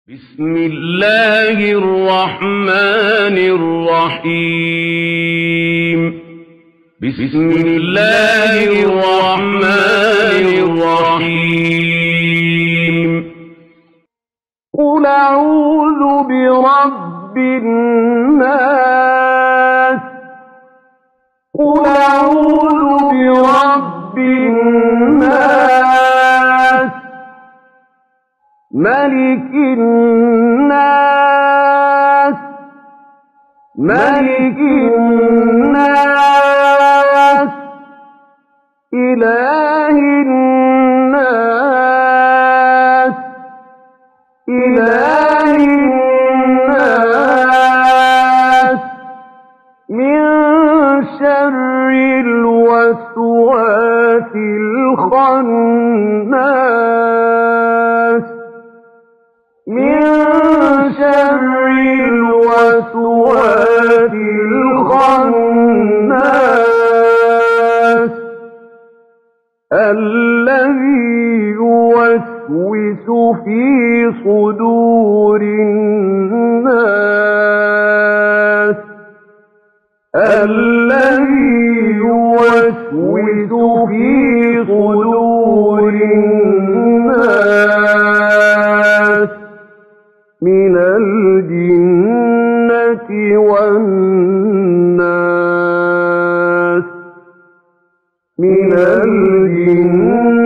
بسم الله الرحمن الرحيم بسم الله الرحمن الرحيم قل أعوذ برب الناس قل أعوذ برب الناس ملك الناس ملك الناس إله الناس إله الناس من شر الوسواس الخناس من شر الوسواس الخناس الذي يوسوس في صدور الناس الذي يوسوس في صدور الناس من الجنة والناس من الجنة